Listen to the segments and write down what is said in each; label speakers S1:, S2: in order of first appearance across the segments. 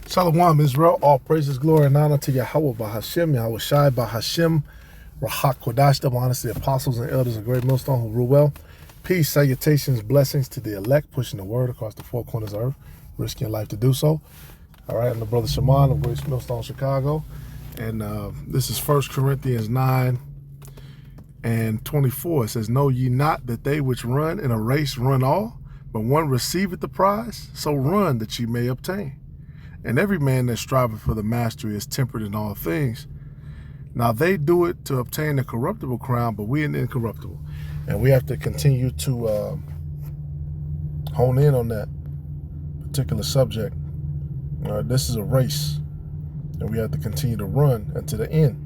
S1: Shalom, Israel. All praises, glory, and honor to Yahweh Bahashem, Yahweh Shai Bahashem, Rahak Kodash, double honors to the apostles and elders of Great Millstone who rule well. Peace, salutations, blessings to the elect, pushing the word across the four corners of earth, risking life to do so. All right, I'm the brother Shaman of Great Millstone, Chicago. And this is 1 Corinthians 9 and 24. It says, "Know ye not that they which run in a race run all, but one receiveth the prize? So run that ye may obtain. And every man that striveth for the mastery is temperate in all things. Now they do it to obtain a corruptible crown, but we an incorruptible." And we have to continue to hone in on that particular subject. This is a race, and we have to continue to run unto the end.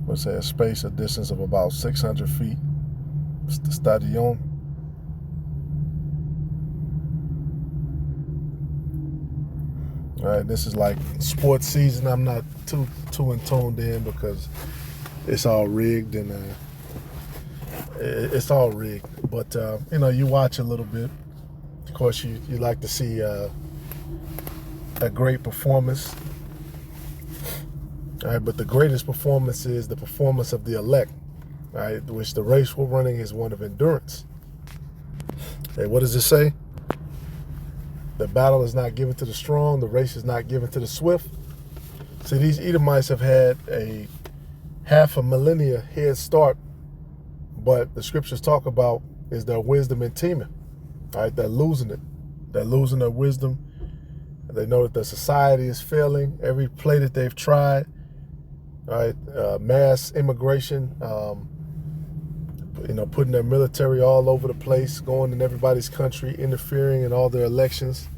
S1: Let's say a distance of about 600 feet. It's the stadion. All right, this is like sports season. I'm not too tuned in because it's all rigged and it's all rigged. But you watch a little bit. Of course, you like to see a great performance. All right, but the greatest performance is the performance of the elect. All right, which the race we're running is one of endurance. Hey, what does it say? The battle is not given to the strong. The race is not given to the swift. See, these Edomites have had a half a millennia head start, but the scriptures talk about is their wisdom and teaming. All right, they're losing it. They're losing their wisdom. They know that their society is failing. Every play that they've tried, all right, mass immigration, putting their military all over the place, going in everybody's country, interfering in all their elections.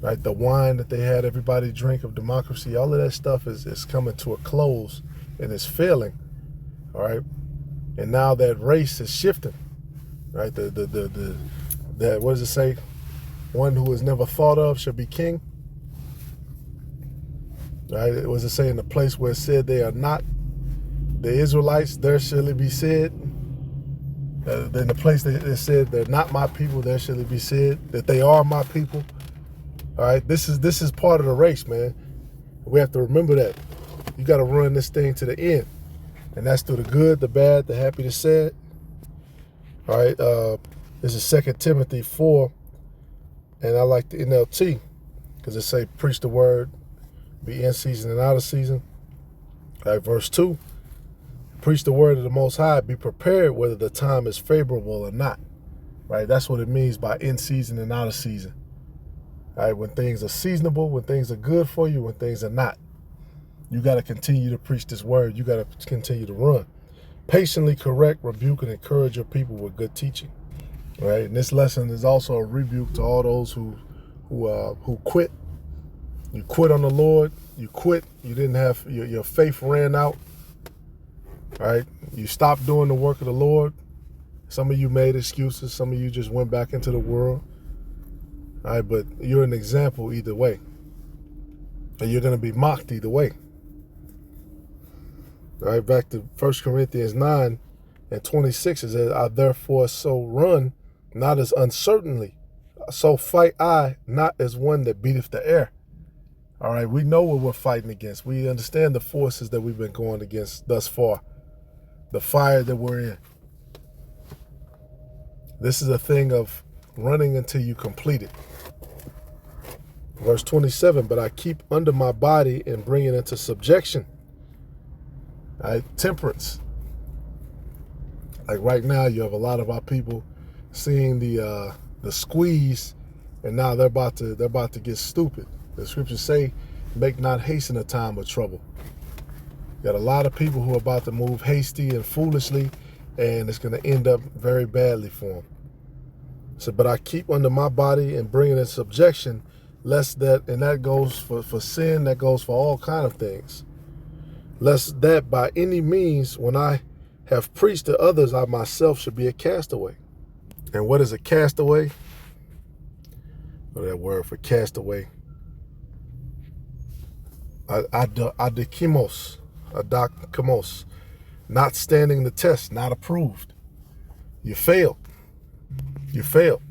S1: Right, the wine that they had everybody drink of democracy, all of that stuff is coming to a close and it's failing. All right, and now that race is shifting. Right, that what does it say? One who is never thought of shall be king. Right, what does it say in the place where it said they are not the Israelites? There shall it be said. In the place that it said they're not my people, there shall it be said that they are my people. All right, this is part of the race, man. We have to remember that. You got to run this thing to the end, and that's through the good, the bad, the happy, the sad. All right, this is 2 Timothy 4, and I like the NLT because it say preach the word, be in season and out of season. All right, verse 2. Preach the word of the Most High. Be prepared whether the time is favorable or not. Right? That's what it means by in season and out of season. All right? When things are seasonable, when things are good for you, when things are not. You got to continue to preach this word. You got to continue to run. Patiently correct, rebuke, and encourage your people with good teaching. Right? And this lesson is also a rebuke to all those who quit. You quit on the Lord. You quit. You didn't have your faith ran out. All right, you stopped doing the work of the Lord. Some of you made excuses. Some of you just went back into the world. All right, but you're an example either way. And you're going to be mocked either way. All right, back to 1 Corinthians 9 and 26. It says, "I therefore so run, not as uncertainly. So fight I, not as one that beateth the air." All right, we know what we're fighting against. We understand the forces that we've been going against thus far. The fire that we're in. This is a thing of running until you complete it. Verse 27, "But I keep under my body and bring it into subjection." All right, temperance. Like right now, you have a lot of our people seeing the squeeze, and now they're about to get stupid. The scriptures say, "Make not haste in a time of trouble." Got a lot of people who are about to move hasty and foolishly, and it's going to end up very badly for them. So, "But I keep under my body and bring it in subjection, lest that," and that goes for sin, that goes for all kind of things, "lest that by any means, when I have preached to others, I myself should be a castaway." And what is a castaway? What is that word for castaway? Adikimos. Adakimos. Not standing the test, not approved. You failed. You failed.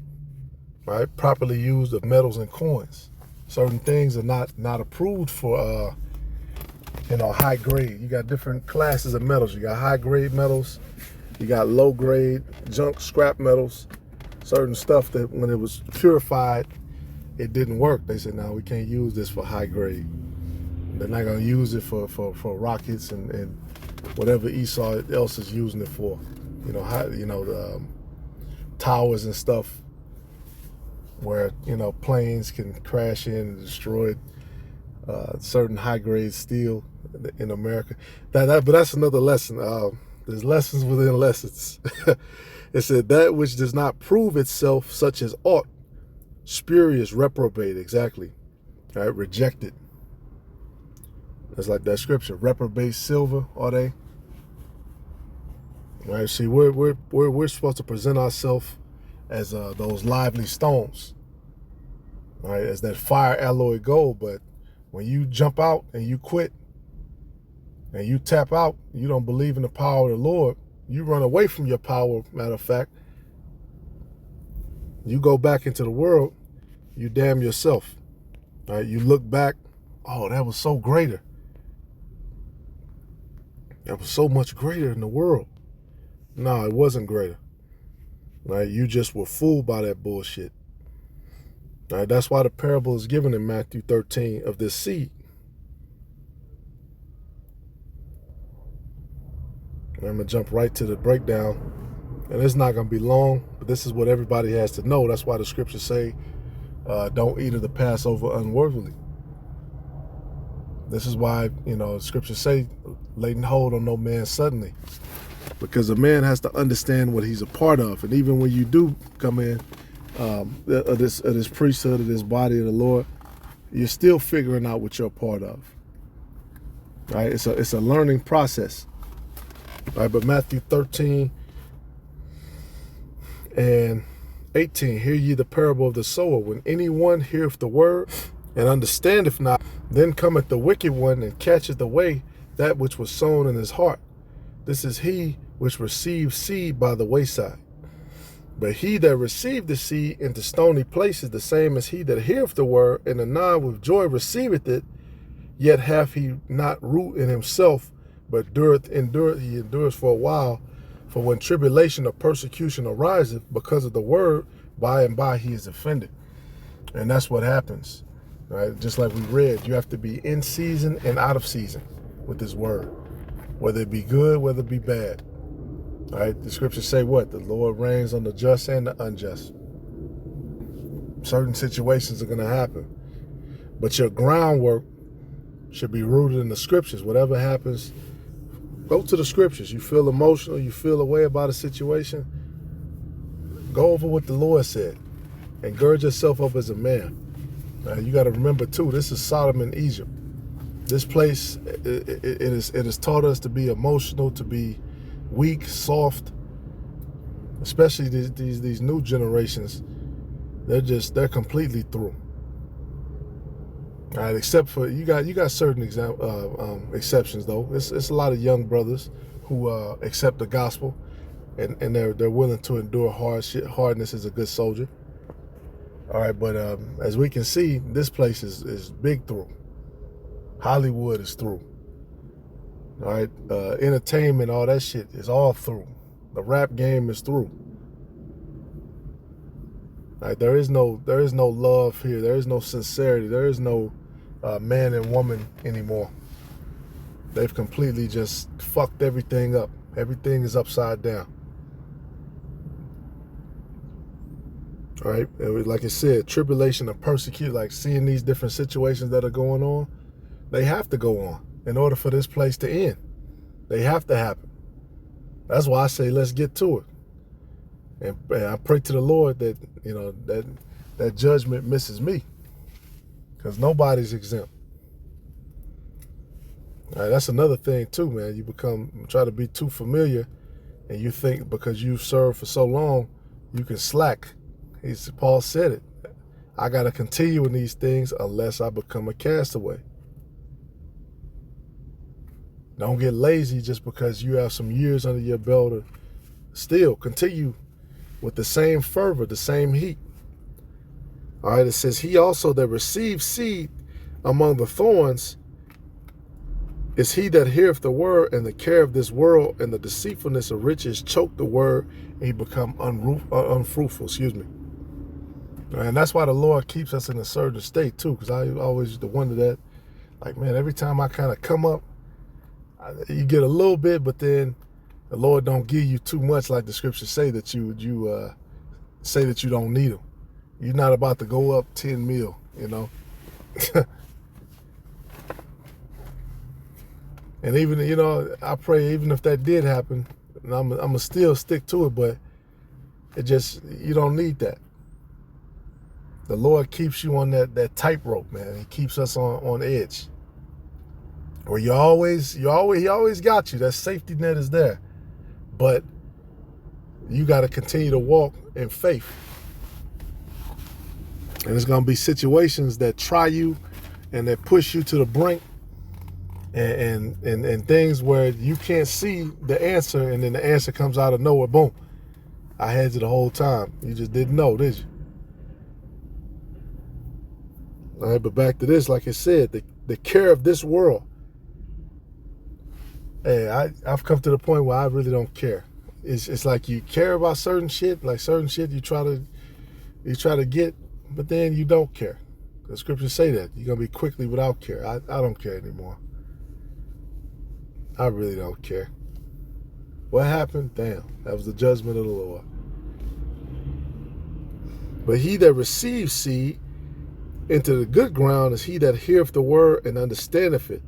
S1: Right? Properly used of metals and coins. Certain things are not approved for high grade. You got different classes of metals. You got high grade metals, you got low grade junk scrap metals. Certain stuff that when it was purified, it didn't work. They said, no, we can't use this for high grade. They're not gonna use it for rockets and whatever Esau else is using it for. The towers and stuff where planes can crash in and destroy certain high grade steel in America. But that's another lesson. There's lessons within lessons. It said that which does not prove itself, such as aught, spurious, reprobate, exactly. All right, rejected. That's like that scripture. Reprobate silver, are they? All right, see, we're supposed to present ourselves as those lively stones, all right, as that fire alloy gold. But when you jump out and you quit and you tap out, you don't believe in the power of the Lord, you run away from your power, matter of fact, you go back into the world, you damn yourself. All right, you look back, oh, that was so greater. That was so much greater in the world. No, it wasn't greater. Right? You just were fooled by that bullshit. Right? That's why the parable is given in Matthew 13 of this seed. I'm going to jump right to the breakdown. And it's not going to be long, but this is what everybody has to know. That's why the scriptures say, don't eat of the Passover unworthily. This is why, the scriptures say, laying hold on no man suddenly. Because a man has to understand what he's a part of. And even when you do come in of this priesthood, of this body of the Lord, you're still figuring out what you're a part of. Right? It's a learning process. Right? But Matthew 13 and 18, hear ye the parable of the sower. When anyone heareth the word and understandeth not, then cometh the wicked one and catcheth away that which was sown in his heart. This is he which received seed by the wayside. But he that received the seed into stony places, the same as he that heareth the word, and anon with joy receiveth it, yet hath he not root in himself, but he endureth for a while. For when tribulation or persecution ariseth because of the word, by and by he is offended. And that's what happens, right? Just like we read, you have to be in season and out of season with this word, whether it be good, whether it be bad. All right, the scriptures say what? The Lord reigns on the just and the unjust. Certain situations are going to happen, but your groundwork should be rooted in the scriptures. Whatever happens, go to the scriptures. You feel emotional, you feel a way about a situation, go over what the Lord said and gird yourself up as a man. Now, you got to remember too, this is Sodom and Egypt. This place, it has taught us to be emotional, to be weak, soft, especially these new generations. They're completely through. All right, except for you got certain exceptions though. It's a lot of young brothers who accept the gospel and they're willing to endure hardness as a good soldier. All right, but as we can see, this place is big through. Hollywood is through. All right, entertainment, all that shit is all through. The rap game is through. All right, there is no love here. There is no sincerity. There is no man and woman anymore. They've completely just fucked everything up. Everything is upside down. All right, like I said, tribulation and persecution, like seeing these different situations that are going on, they have to go on in order for this place to end. They have to happen. That's why I say let's get to it. And I pray to the Lord that, that judgment misses me, because nobody's exempt. All right, that's another thing too, man. You try to be too familiar, and you think because you've served for so long, you can slack. Paul said it. I got to continue in these things unless I become a castaway. Don't get lazy just because you have some years under your belt. Still continue with the same fervor, the same heat. All right, it says, he also that receives seed among the thorns is he that heareth the word, and the care of this world and the deceitfulness of riches choke the word, and he become unfruitful. Excuse me. And that's why the Lord keeps us in a certain state too, because I always used to wonder that, like, man, every time I kind of come up, you get a little bit, but then the Lord don't give you too much, like the scriptures say that you say that you don't need them. You're not about to go up 10 mil, you know. And even, you know, I pray even if that did happen, and I'm gonna still stick to it, but it just, you don't need that. The Lord keeps you on that tightrope, man. He keeps us on edge. Where he always got you. That safety net is there. But you got to continue to walk in faith. And there's going to be situations that try you and that push you to the brink, and things where you can't see the answer, and then the answer comes out of nowhere. Boom. I had you the whole time. You just didn't know, did you? All right, but back to this, like I said, the care of this world. Hey, I've come to the point where I really don't care. It's like you care about certain shit, like certain shit you try to get, but then you don't care. The scriptures say that you're gonna be quickly without care. I don't care anymore. I really don't care. What happened? Damn, that was the judgment of the Lord. But he that receives seed into the good ground is he that heareth the word and understandeth it,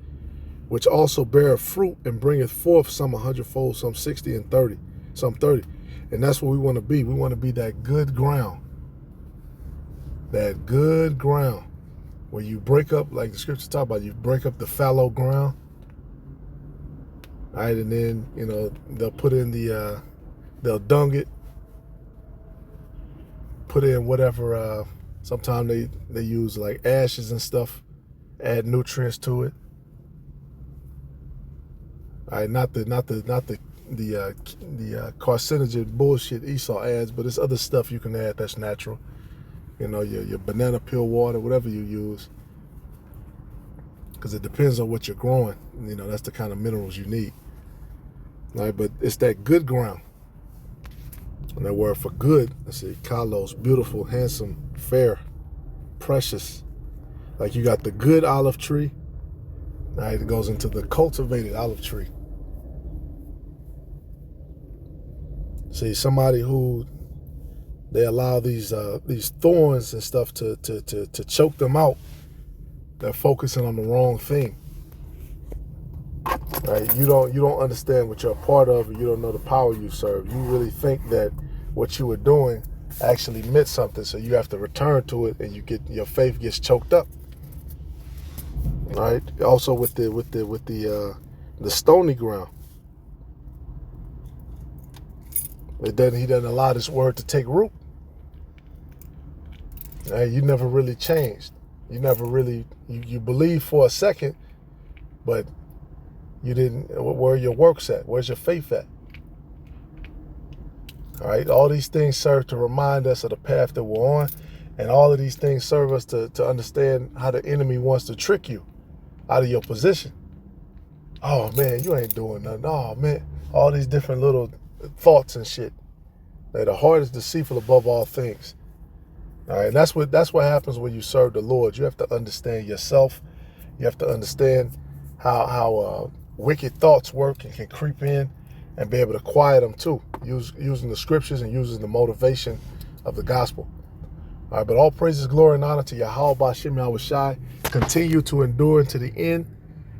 S1: which also beareth fruit and bringeth forth some 100-fold, some 60 and 30, some 30. And that's what we want to be. We want to be that good ground. That good ground where you break up, like the scriptures talk about, you break up the fallow ground. All right, and then, you know, they'll put in they'll dung it, put in whatever, sometimes they use like ashes and stuff, add nutrients to it. All right, not the carcinogen bullshit Esau adds, but there's other stuff you can add that's natural. You know, your banana peel water, whatever you use, because it depends on what you're growing. You know, that's the kind of minerals you need. All right, but it's that good ground. And that word for good, let's see, kalos, beautiful, handsome, fair, precious. Like you got the good olive tree. All right, it goes into the cultivated olive tree. See, somebody who they allow these thorns and stuff to choke them out, they're focusing on the wrong thing. Right? You don't understand what you're a part of, and you don't know the power you serve. You really think that what you were doing actually meant something, so you have to return to it, and your faith gets choked up. All right. Also with the stony ground, he doesn't allow this word to take root. Right? You never really changed. You never really you believed for a second, but you didn't. Where are your works at? Where's your faith at? All right. All these things serve to remind us of the path that we're on, and all of these things serve us to understand how the enemy wants to trick you out of your position. Oh man, you ain't doing nothing. Oh man, all these different little thoughts and shit. The heart is deceitful above all things. All right, that's what happens when you serve the Lord. You have to understand yourself. You have to understand how wicked thoughts work and can creep in, and be able to quiet them too, using the scriptures and using the motivation of the gospel. All right, but all praises, glory, and honor to Yahweh B'Shem Yahushai. Continue to endure into the end,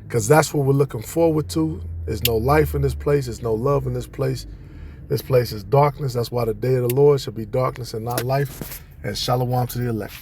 S1: because that's what we're looking forward to. There's no life in this place. There's no love in this place. This place is darkness. That's why the day of the Lord should be darkness and not life. And shalom to the elect.